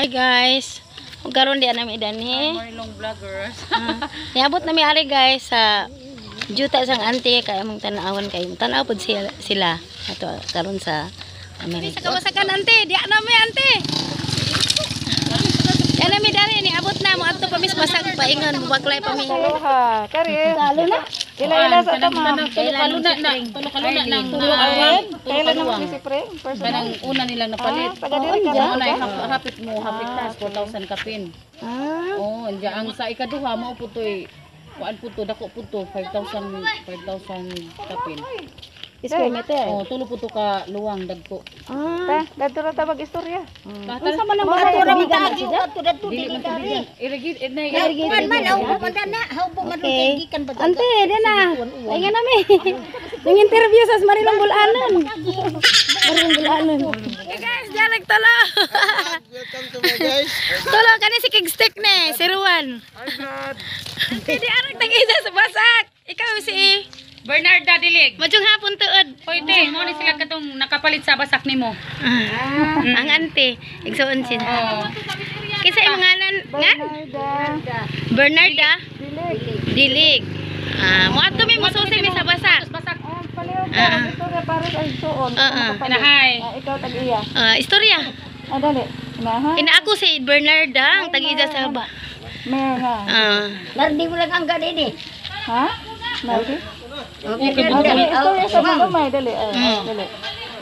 Hi guys. Ug karon di nami dani. Marilong vloggers. Niabot nami ari guys sa juta sang auntie kay among tan-awon kay tan-aw pud sila ato karon sa Amerika. Sa kawasakan auntie, di nami auntie. Yan nami dali ni abot na mo adto pa mis basag paingon bubaklay pa mi. Ha, kari. Talo na. Ila sa tama. Kaluna nang Kailan naman si Pre? kanang una nilang napalit. Taga-diri ka Mo ba? na hapit mo hapit tas 4,000 kapin. Oh, ang sa ikaduha mao putoy kuan puto dako puto 5,000 kapin. Square meter. Oh, tulo puto ka luwang dagko. Dadto ra tabag istorya. Unsa man ang mga tagi Dili man tubigan. Irigid Kuan man aw madana hawbo man gikan ba. Ante, di na. Paingon nami. Nang interview sa Marilong Bulanon. Marilong Bulanon. Guys, dialek tolo. Welcome to my guys. Tolo kani si King Stick ne, si Ruan. Hi God. Hindi arang tag-isa sa basak. Ikaw si Bernarda Dilig. Majung hapon tuod. Pwede, mo ni sila katong nakapalit sa basak nimo. Ang ante, igsuon sila. Oh. Kisa imong ngalan ngan? Bernarda Dilig. Mo ato mi mosusi mi sa basak. Basak. Paliw ka istorya para sa igsuon. Inahay. Ikaw tag-iya. Istorya. Dali. Inaha. Ina ako si Bernarda, ang tag-isa sa ba. Mer nga. Lardi mo lang ang gani ni. Ha? Nasi? Okay, Dali, istorya sa magumay. Dali. Dali.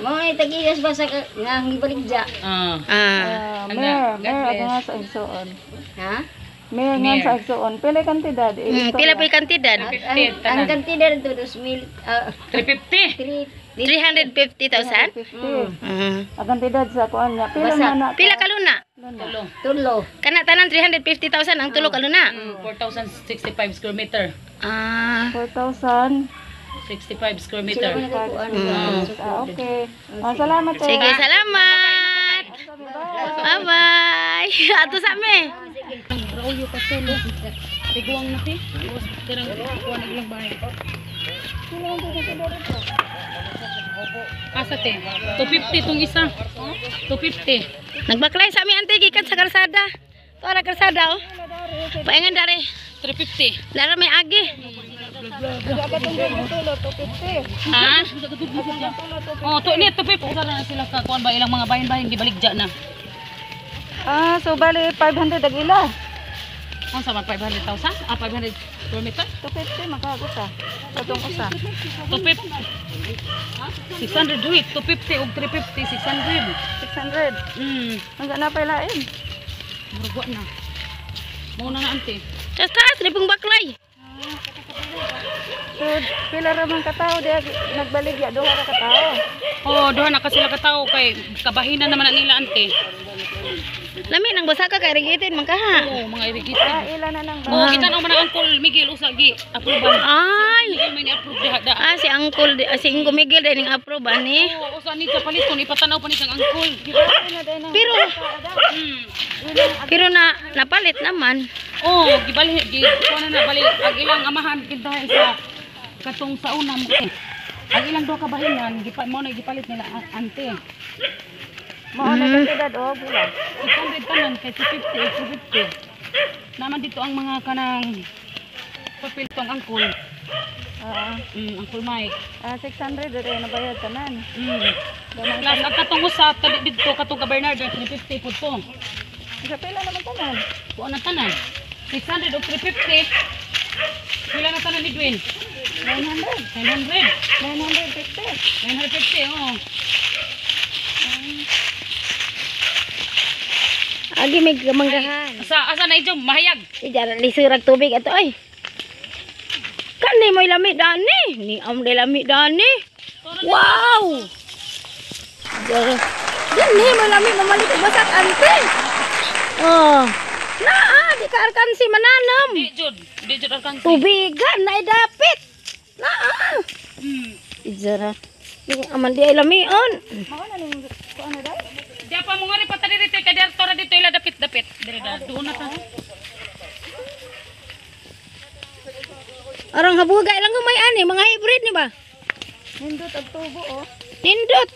Mga tag-isa sa basak nga hibaligja. Mer nga sa igsuon. Ha? Mer nga sa igsuon. Pila kantidad? Pila pa kantidad? Ang kantidad to 2,000 350. 350,000. 50. Ang kantidad sa kuan niya. Pila man na? Pila kaluna? Tulo. Kana tanan 350,000 ang tulo kaluna. 4,065 square meter. 4,000. 65 square meter. Okay. Salamat eh. Sige, salamat. Bye-bye. Ato sa me. Rauyo ka tulo. Tiguang na ti. Tirang kuha na ilang bahay. Asa te? 250 tong isa. 250. Nagbaklay sa mi ante gikan sa kalsada. To ra kalsada oh. Paingan dari 350. lara may agi. Ha? Oh, to ni 250 na sila ka kuan ba ilang mga bahin-bahin gibaligja na. So bali 500 ang ila. Ang sama 500,000? 500 square meter? 250 makagot ah. Katong usa. 250. 600 duit, 250 ug 350, 600. 600. Hanggang na pailain. Murugwa na. Muna na ante. Taas ripong baklay. So pila ra man ka tawo di nagbaligya duha ra ka tawo. Oh, duha na ka sila katawo kay kabahinan naman na nila ante. Lami nang basaka kay rigitin man ka ha. Oh, mga irigita. Ila na nang Oh, kita na man ang Uncle Miguel usagi approve. Ay. Miguel may ni-approve diha. Si Uncle si Ingo Miguel din ang approve ani. Oh, usa ni sa paliton ipatanaw pa ni sang Uncle. Pero napalit naman. Oh, gibali kuha na bali ang ilang amahan kintahay sa katong sa una mo. Ang ilang duha ka bahinan mo na gipalit nila ante. mao na kantidad o pila. 600 tanan kay 250. Naman dito ang mga kanang papel tong Uncle. Uncle Mike. 600 rin na bayad tanan. Plus ang katong usap dito katong Bernardo 350 pud to. Sa pila naman tanan. Kuha na tanan. 600 o 350. Pila na tanan ni Dwayne? 900. 900. 950, oh. Agi may manggahan. Asa na ito? Mahayag. Ijar lisurag tubig ato ay. Kani mo lami dani. Ni am de lami dani. Wow. Dani mo lami mamalik basak ante. Oh. Naa di ka arkan si mananam. Di jud arkan si. Tubigan na dapit. Naa. Ijara. Ni aman di lamion. Mao na ning kuan na dai. Di pa mo ngari patali dito kay direktora dito ila dapit-dapit. Dire doon na ta. Arang habuga ilang gamay ani mga hybrid ni ba? Nindot ang tubo oh. Nindot.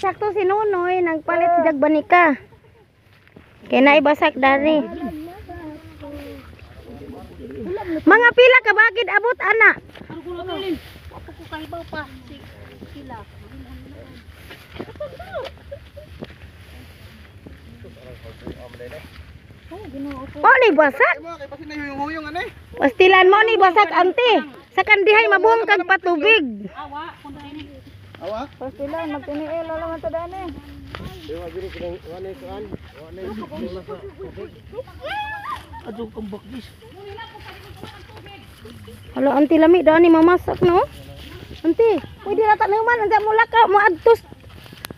Sakto si Nonoy nagpalit si Jagbanika. Kay naibasak dari. Mga pila ka bakit abot ana? Oh ni basak. Pastilan mo ni basak ante. Sa kandihay mabungkag patubig. Awa? Pastilan magtiniil wala man to dani. Dewa gini kena wane kuan. Wane. Aduh kembak dis. Halo anti lami dah ni mamasak no. Anti, pwede na ta naman anja mula ka mo adtos.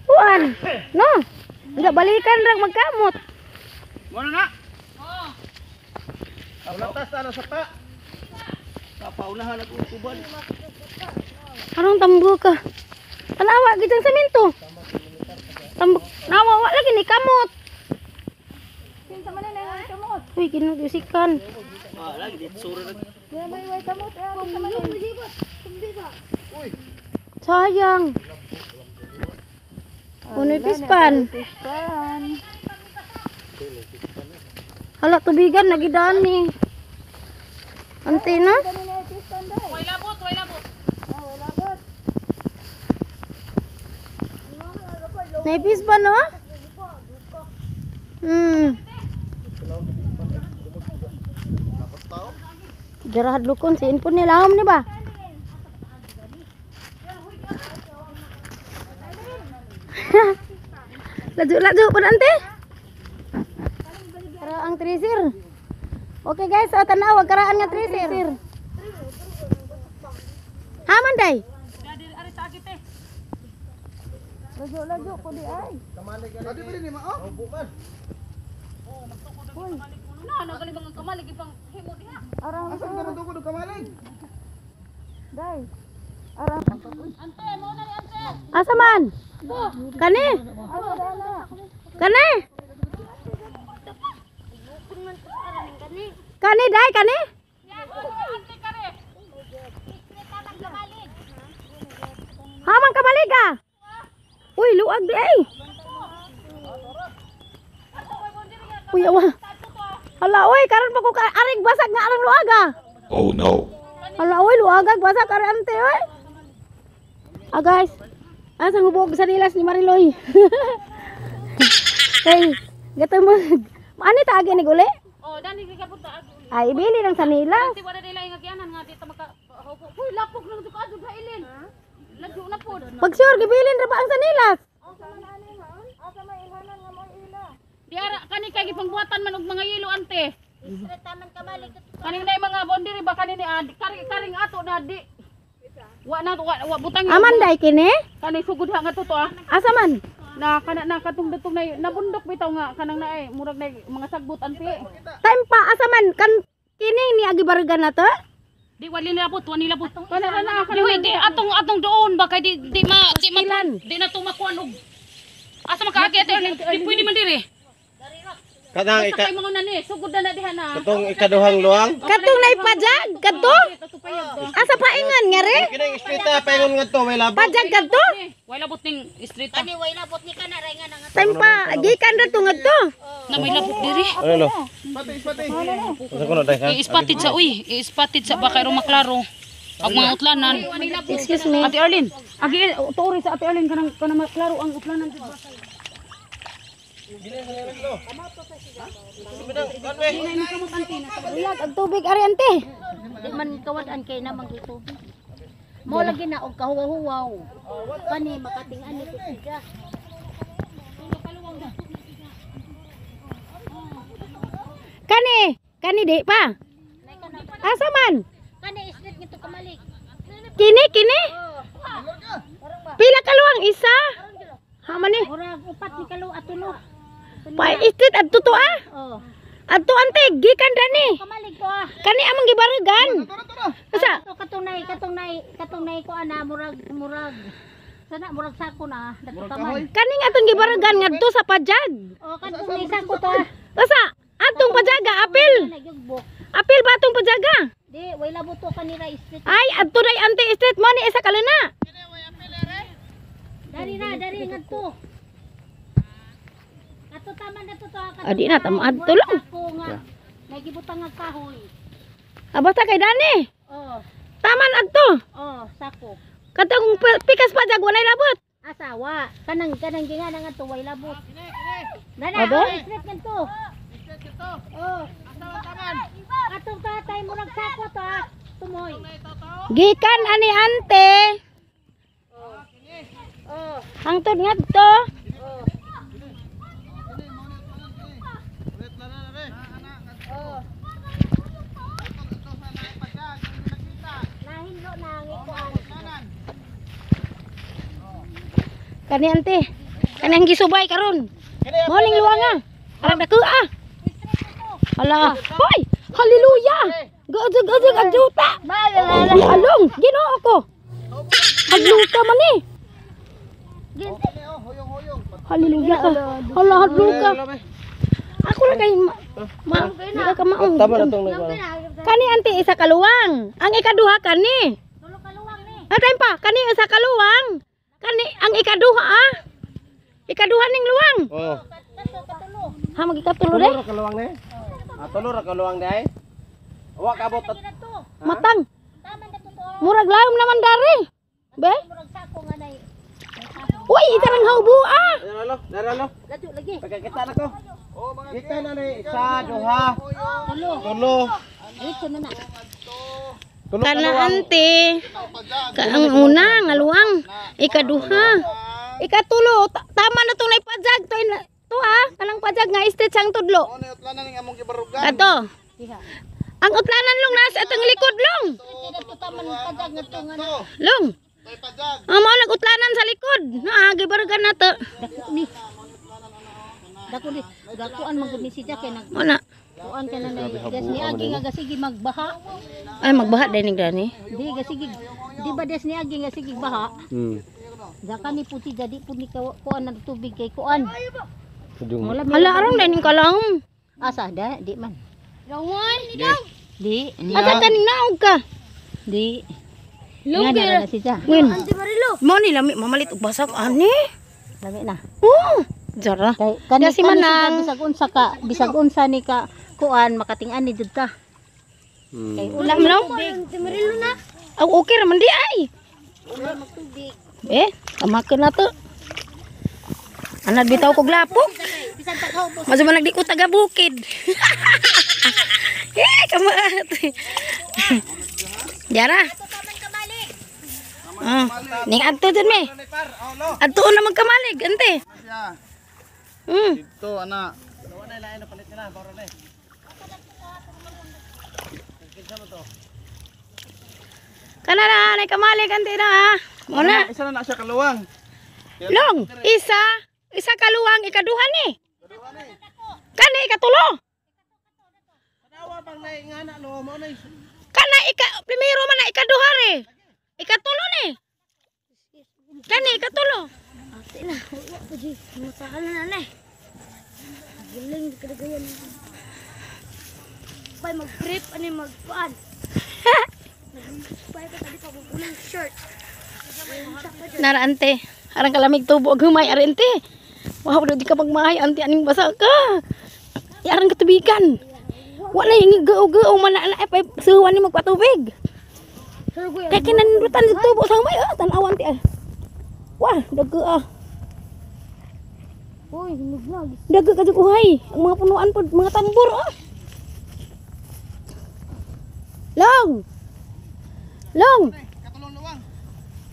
Kuan. No. Enggak balikan rang magkamot. Mana nak? Oh. Atas ana sa ta. Kapaunahan ako kuban. Arong tambo ka. Tanawa gitang semento. Tambok nawawa lagi ni kamot. Kinsa man na kamot. Uy, ginugusikan. Ah, lagi dit sura na. Way kamot. Uy. Sayang. Unoy pispan. Pispan. Hala tubigan lagi dani. Ante na. Way labot, way labot. Naipis ba no? Jarahad lukon si input nila ham ni ba? Laju pun ante. Kara ang trisir. Okay guys, tanaw wag karaan nga trisir. Haman day. Ari sa agit eh. Lajo ko di ay. Kamali ka. Adi pwede ni mao? Bukan. Ano gali mga kamalig ipang himo diha. Arang Asa ka nang tukod kamali? day. Arang Ante, mo na ni ante. Asa man? Kani? Kani? Kani day kani? Ante kare. Hamang kamalig ka. Uy, luag di ay. Uy, awa. Hala, uy, karon pa ko aring basag nga arang luaga. Oh no. Hala, uy, luagag basag ari ante, uy. Ah, guys. Asa hubog sa nilas ni Mariloy. Hey, gato mo. Ani ta agi ni guli? Oh, dani ka punta agi. Ay, ibili ng sanilas. Di wala nila yung agyanan nga dito maka. Uy, lapok lang to kaadto sa ilin. Lagyo na pod. Pag sure, gibilin ra ba ang sanilas? Di ara kani kay gipangbuhatan man og mga yelo ante. Kani na mga bondiri ba kani ni karing ato na di. Wa butang. Aman day kini? Kani sugod ha nga to ah. Asa man? Na kana na katong na nabundok bitaw nga kanang na murag na mga sagbot ante. Time pa asa man kan kini ni agi bargan na to? Di wali nilabot, wali nilabot. Kana na di atong doon ba kay di na tumakuan og. Asa makaagi di pwede man diri. Kanang Basta kay mga nani, sugod na diha na. katong ikaduhang luang. Katong naipajag kadto? Asa paingan nga re? Kini istrita paingon ngadto may labo. Pajag kadto? Way labot ning street. Kani way labot ni kana ray nga nga Time pa gikan ra to ngadto. Na may labot diri. Ano? Pati. Asa ko na day ha? I-spotted sa i-spotted sa baka ro maklaro. Ang mga utlanan. Excuse me. Ate Arlene, agi tuori sa Ate Arlene kanang maklaro ang utlanan dito. Ulag ang tubig ari ante. di man kawad-an kay namang ito. Mo lagi na og kahuwa-huwaw. Kani makating-an ni siya. Kani di pa. Asa man? Kani street ngito kamalik. Kini. Pila ka luang isa? Haman ni? Murag upat ni kalu atulo. Pa istit adto to ah. Oh. Adto ante gikan dani. Kamalig ko ah. Kani amang gibarugan. Asa? Katong nay ko ana murag. Sana murag sako na dato kaman. Kani nga atong gibarugan ngadto sa pajag. Oh katong nay sako to ah. Asa? Atong pajaga apil. Nagyugbok. Apil ba atong pajaga? Di way labot to kanira street. Ay adto day ante street mo ni isa kalana. Dari ngadto. Ato tama na to. Adi na tamad to lang. Ako nga. Nagibutang nga kahoy. Basta kay Dani. Oh, Taman adto. sako. Katong pikas pa jag walay labot. Asawa. Kanang ginga nga to way labot. Dana, Aba? straight man to. Oh. Atong tatay mo nagsako to ha. Tumoy. Gikan ani ante. Oh. Hangtod ngadto. Nahinlo na ang ikuan. Kani ante. Kani ang gisubay karon. Morning luwanga. Arag dako ah. Hala. Hoy! Hallelujah! Gajag ajuta. Along, Ginoo ko. Hadluka man ni. Hallelujah ka. Hala hadluka. Ako ra kay ma ka maong. Tama na tong nagwa. Kani ante isa kaluwang. Ang ikaduha kani. Tulo kaluwang ni. Atay pa, kani isa kaluwang. Kani ang ikaduha ah. Ikaduha ning luwang. Oh. Katulo. Ha magikatulo de. Tulo ra kaluwang ni. Tulo ra kaluwang day. Wa kabot at Kinato. Matang. Tama na to. Murag layom naman dari. Be? Murag sako nga nay. Uy, isa nang haubo ah. Daralo. Laju lagi. Pagkakita na ko. Kita na ni isa, duha, Tulo. tulo. Dito na na. Tulo Kana kaluwang. ante. Ang una nga luwang. Ikaduha. Ikatulo. Tama na tong naipajag to to ah. Kanang pajag nga stretch ang tudlo. Ato. Diha. Ang utlanan long nasa atong likod long. Dito taman pajag nga to nga na. Long. Amo nagutlanan sa likod. Gibargan na to. Dako ni. Dako ni. Dakuan man gud ni siya kay nag Mana? kuan ka na nay. Des ni agi nga gasigi magbaha. Ay magbaha din ni Granny. Di gasigi. Di ba des ni agi nga sige baha? Daka ni puti jadi pun ni kuan na tubig kay kuan. Wala Hala arang din kalang. asa da di man. Lawan. Di. Asa kaning naog ka? Di. Nga na na siya. Win. Mo ni lami mamalit og basak ani. Lami na. Oh. Jara. Kay kani Si Manang. bisag unsa ni ka kuan makating-an ni jud ta. Kay Ulam no? Timarilo na. Aw okay ra man di ay. Ulam tubig. Kamakan na to. Anad bitaw kog lapok. Bisan paghaubos. Maso man nagdi ko taga bukid. Kamat. Jara. Ning adto dun me. Adto na magkamalig ante. Dito ana. Kana na nay kamalig ante na. Mo na. Isa na siya kaluwang. Long, isa kaluwang ikaduha ni. Kani ikatulo. Dawa bang nay nga na no mo nay. Kana primero man na ikaduha re. Ikatulo ni. Kani ikatulo. Ate na, wa pa di matahan na na. Giling kadagayan. Pay mag-grip ani magpaan. Pay ka tadi pa bulang shirt. Nara ante, arang kalamig tubo ag humay arente. Wow, di ka magmahay ante aning basa ka. Arang katubigan. Wala yung gao-gao man na ay suwan ni magpatubig. Kaya kinandutan sa tubo sa humay tanawan ti ah. Wah, daga ah. Uy, hinog na. Daga ka jud uhay. Ang mga punuan pod mga tambor ah. Long. Long. Katulong luwang.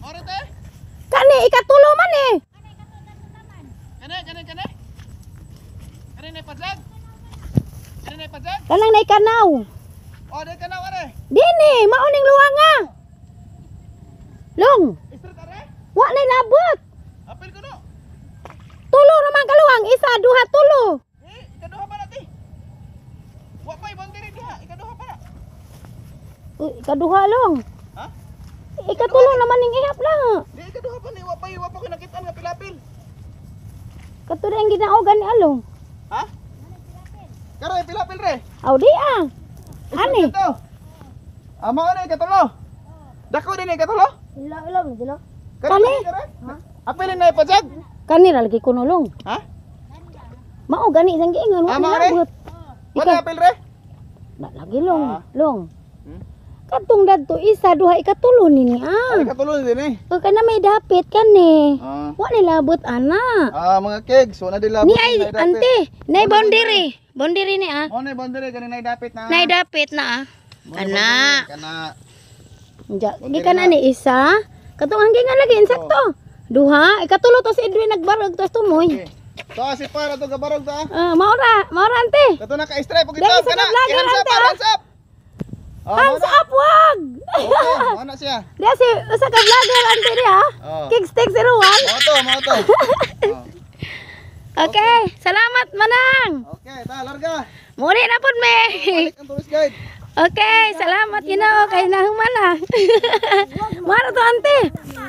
Ore te. Kani ikatulo man eh. Kani. Kani nay pajag. Kani nay pajag. Kanang nay kanaw. Oh, day kanaw are. Dini, mauning luwanga. Long. Istret are. Wa nay labot. Apil ko no. Tulo ramang kaluwang, isa, duha, tulo. Ikaduha pa nati. Wa pay boundary diha. Ikaduha pa na. Uy, ikaduha long. Ha? Ikatulo naman ning ihap lang. Di ikaduha pa ni wa pa ko nakita nga pilapil. Katulad ang ginaogan ni Along. Ha? Karo pilapil re. Aw di ah. Ani? Ito. Amo ani katulo. Dako din ni katulo. Ila, sila. Kani? Ha? Apilin na ipajag. Kanira lagi ko nulong. Ha? Mao gani sang giingon wa Mao, re? nilabot. Wala apil re? Da lagi long, Ah. long. Hmm? Katong dadto isa duha ikatulo nini ah. Ay katulong din eh. O kana may dapit kani. Ah. Wa nilabot ana. Mga kegs, so na dilabot. Ni ay ante, nay boundary. Boundary ni ah. Oh, na boundary kanina dapit na. Nay dapit na ah. Kana. Kana. Ja, di kana ni isa. Katong hanggingan lagi insakto. Duha, ikatulo to si Edwin nagbarog to tumoy. Okay. So si para to gabarog ta. Maura ante. Kato na ka-strike pag Dali, ito sa kana. vlogger, Hands up, ante, hands up. Oh, Hands up wag. Okay, ano siya? Dia si usa ka vlogger ante dia. Oh. Kick stick 01. Mo to. Oh. Okay, salamat manang. Okay, ta larga. Muni na pud me. Balik ang tourist guide. Okay, salamat Ginoo kay nahumana. Mara to ante.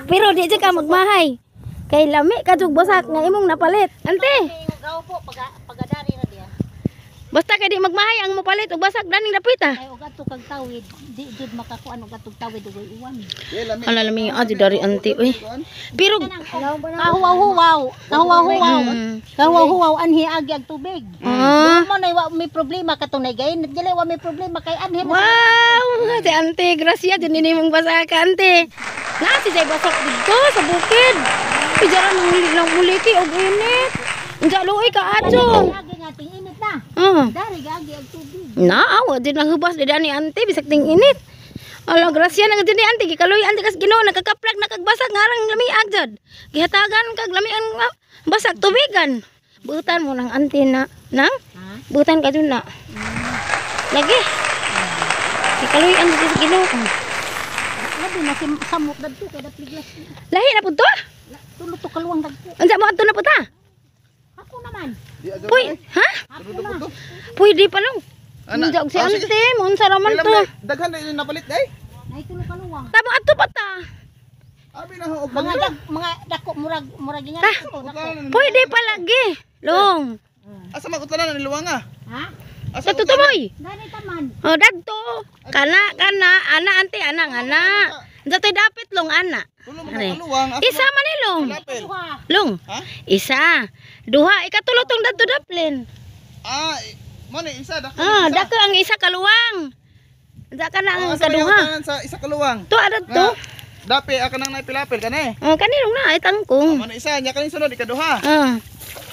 Pero di ka magmahay. Kay lami ka jug basak nga imong napalit. Ante, Gaw po pagadari ra diya. basta kay di magmahay ang mopalit og basak daning dapita. Ay og ato kag tawid, di jud makakuan og atong tawid og iwan. Okay, lami. Ala lami adi dari ante uy. Pero Kahuwaw-huwaw, kahuwaw-huwaw. Kahuwaw-huwaw anhi agi ang tubig. Mo na wa may problema katong nagayon, dili wa may problema kay anhi. wow, si ante grasya din ini mong basak ante. Na si jay basak dito sa bukid. Pijaran ng muliki og init. Unsa luoy ka ato. Agi nga ting init na. Dari agi ang tubig. Naawa din nahubas di dani ante bisag ting init. Ala grasya na gid ni ante gikaloy ante kas Ginoo nakakaplag nakagbasag ngarang lami agjad. Gihatagan kag lami ang basag tubigan. Butan mo nang ante na. Nang? Butan ka dun na. Lagi. Gikaloy ante kas Ginoo. Labi na si samot dadto kay dapliglas. Lahi na pud to. Tulog to kaluwang dagko. Unsa mo adto na puta? Ako naman. Di ajo. Puy, ha? Pwede pa lang. Unsa si ante mo unsa raman to? Daghan na yung napalit day. Nay tulog kaluwang. Tama adto pa ta. Abi na ho og Mga dako murag nga dako. Pwede pa lagi. Long. Asa magutlanan ni luwanga? Ha? Asa Sa tutumoy. Dani taman. Oh, dagto. Kana, ana, ante, ana. Dato'y dapit long, ana. Tulong mo luwang. Isa man ni long. Lapil. Long. Ha? Isa. Duha. Ikatulo tong dagto daplin. Mo ni isa dako. Dako ang isa kaluwang. Daka na ang kaduha. Sa isa kaluwang. To, adat to. Dapi aka nang naipilapil kani. Kanilong na, ay tangkong. Mo ni isa nya kaning sunod ikaduha.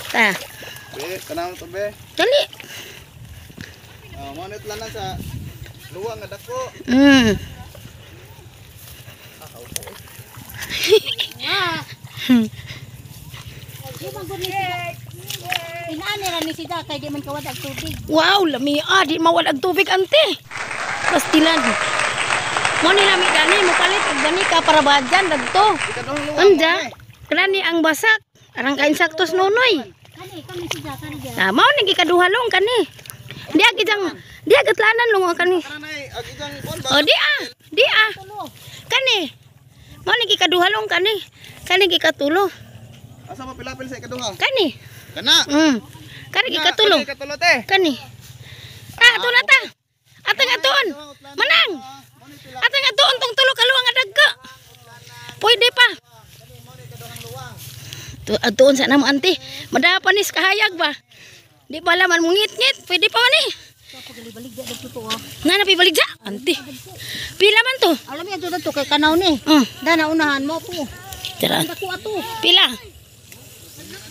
Ta. Be, kanang to be. Dali. Mo ni tlanan sa luwang nga dako. Inaani ra ni sida kay di man kawad ang tubig. Wow, lami. Di mawalag tubig, ante. Pastilan. Mo ni lami gani, mupalit og gani ka para badyan dagto. Ikaduhang luwang. Anda, kanani ang basak. Arang kain saktos nonoy. Kani sida kani dia. Mao ni gikaduhalong kani. Di agijang, di agatlanan long kani. Kanay ag igang kon ba? Oh, di kani. Mao ni gikaduhalong kani. Kani gikatulo. Asa mo pilapil sa ikaduha? Kani. Kana. Kani gikatulo. Ikatulo te. Kani. Ato na ta. Atang atuon. Manang. Atang atuon tong tulo kaluwang nga dagko. Pwede pa. Atuon sa namo ante. Madapanis kahayag ba? Di pa laman mungit-ngit. Pwede pa man eh. Pagalig-balig dia dagto to. Nga na pibalig sa. Ante. Pila man to? Alam mo dito kay kanaw ni. Dana unahan mo po. Tara. Dako ato. Pila?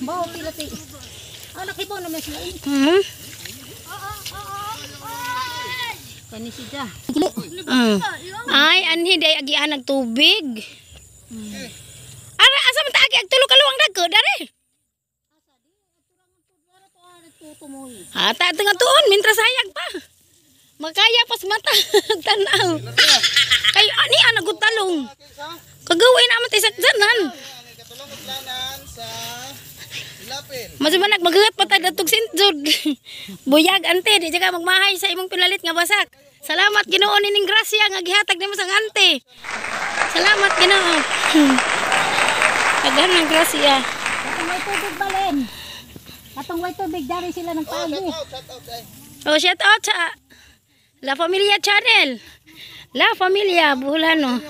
Bao pila ti. Nakibaw na mas lain. Kani sida. Ay, anhi day agian ng tubig. Ara asa man ta agi agtulo kaluwang dagko dari. Ta tengah tuon mintra sayag pa. Makaya pas mata tanaw. Kay ani ana gud talong. Kagawin naman tay sakdanan. Katulong utlanan sa pilapil. Mas manak maghugat pa ta datog sinjud. Buyag ante di jaga magmahay sa imong pinalit nga basak. Salamat Ginoo nining grasya nga gihatag nimo sa ante. Salamat Ginoo. Daghan ng grasya. Katong way tubig balen. Katong way tubig dari sila ng pagi. Oh, shout out sa La Familia Channel. La Familia Buhlano.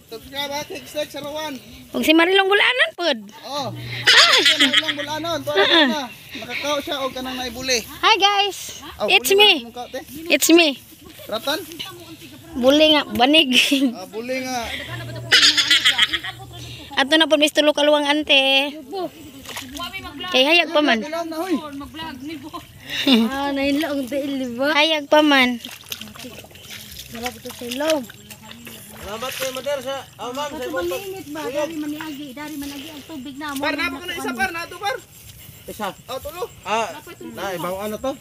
Subscribe at click sa rawan. Ug si Marilong bulanan pod. Oh. Ay, lang bulanon, tuwa na. Nakakao siya og kanang naibuli. Hi guys. Oh, It's buli me. na mukha, te. It's me. Ratan? Buli nga banig. Buli nga. Ato na pod Mr. Lukaluwang ante. Kay hayag pa man. Bilang na hoy. Nailaong dili ba? Hayag pa man. Wala ko sa ilaw. Salamat kay Mader sa ma'am sa ibang Mainit ba? Dari man agi ang tubig na mo. par na pa ka na isa par na to par. Isa. Oh, tulo. Na ibang ano to?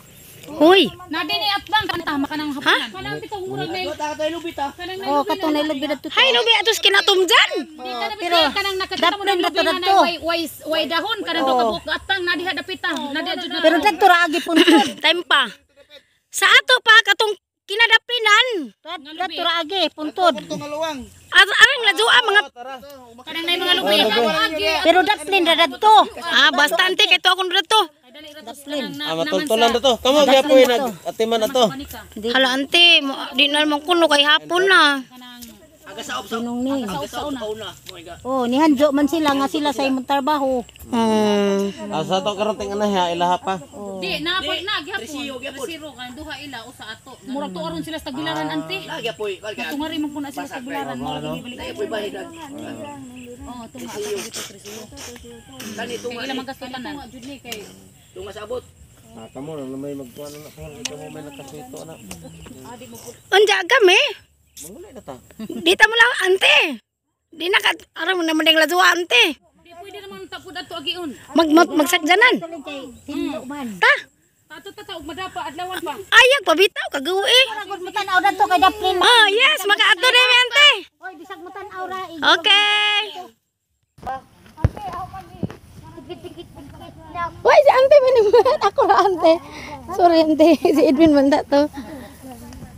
Hoy. Na dini atbang kan tama ka nang hapunan. Kanang pitong murag may Oh, katong nailog dito. Hay no bi atos kinatumjan. Pero kanang nakakita mo ng lubi nga na way dahon kanang kabuk atbang na diha dapita. Na diha jud na. pero dagto ra agi puntod. Time pa. Sa ato pa katong kinadaplinan. Dagto ra agi puntod. Itong aluwang. Arang ladua mga Kanang nay mga lubi agi. Pero daplin ra dagto. bastante kay to akong dito. Daplin. Matutulan na to. Kamo gyapoy nag-atiman na to. Hala ante, di na naman kuno kay hapon na. Sinong ni? Oh, ni Hanjo man sila nga sila sa imong trabaho. Sa to karonting anaha ilaha pa. Di na gyapon. Resiro kan duha ila usa ato. Murag tuaron sila sa gilaran ante. Nagyapoy. Tungari man puna sila sa gilaran mo lagi balik. Oh, tunga dito resiro. Kay ila magastotanan. Jud ni kay Kamo na may magkuan na ko. Kamo may nakasito na. Unja kami. Mangulay na ta. Dita mo lang ante. Di na ka arang na mandeng ladua ante. di pwede naman tapod ato agiun. Magsagdanan. Tindo man. Ta, Ato ta og madapa adlawan pa. ayag pabitaw kagawi. Agod mo tan-aw dagto kay daplin. Oh, yes, makaato na mi ante. Oy, bisag mo tan-aw ra. Okay. Why si ante maniman? Ako ra ante. Sorry ante, si Edwin man to.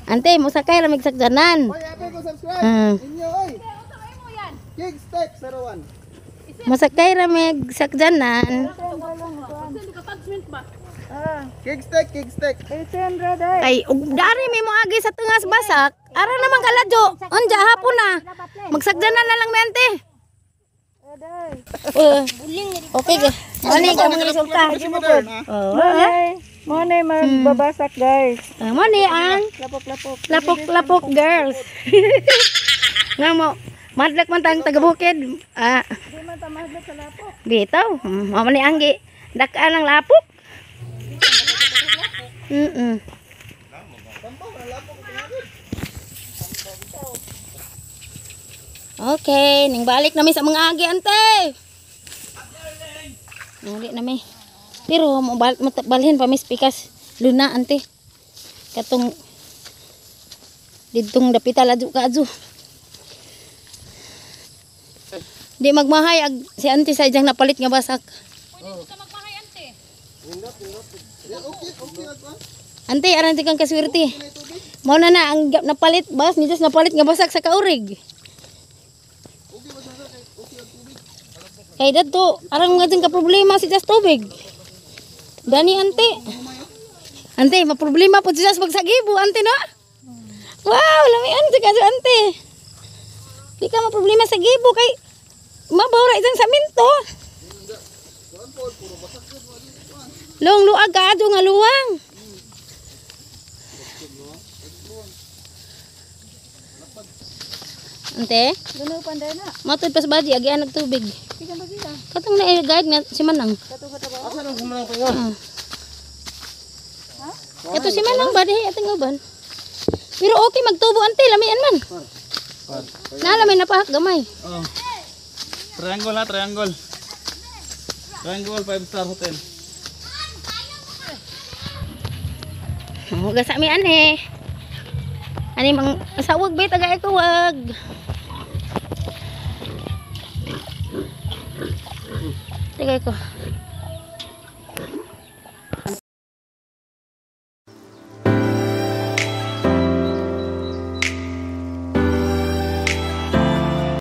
Ante, mo sakay ra migsagdanan. Oy, abe ko subscribe. Inyo oy. King Steak 01. Masakay ra migsagdanan. King Steak. Ay, ug dari mi mo agi sa tungas basak. Ara naman kaladyo. Unja hapon na. Magsagdanan na lang mi ante. Okay ga. Ani ka mga resulta. Oh, Mo na magbabasak guys. mo ni ang lapok girls. Nga mo, madlak man tang taga-bukid. Di man ta madlak sa lapok. Bitaw, mo ni anggi. Dakaan ang lapok. Okay, ning balik nami sa mga agi ante. Ngali nami. Pero mo balhin pa mis pikas luna ante. Katong didtong dapita laju ka aju. Di magmahay ag si ante sa ijang napalit nga basak. Ante, aran ti kang kaswerte. Mao na ang napalit bas ni just napalit nga basak sa kaurig. Kay dadto, arang nga din ka problema si just tubig. Dani ante. Ante, maproblema po si just magsagibo ante no. Wow, lami ante ka ante. Di ka maproblema sa gibo kay mabawra isang saminto. Long luag ka adto nga luwang. Ante? Duno panday na. Matod pas baji agi anak tubig. Katong na guide nga si Manang. Asa nang sumanang pingon? Kato si Manang ba dihi ating uban. Pero okay magtubo ante lamian man. Nalami na pa gamay. Oh. Triangle ha, triangle. Triangle 5-star hotel. Huwag sa mi ane. Ani mang sawag bay taga ito wag. Tagay ko.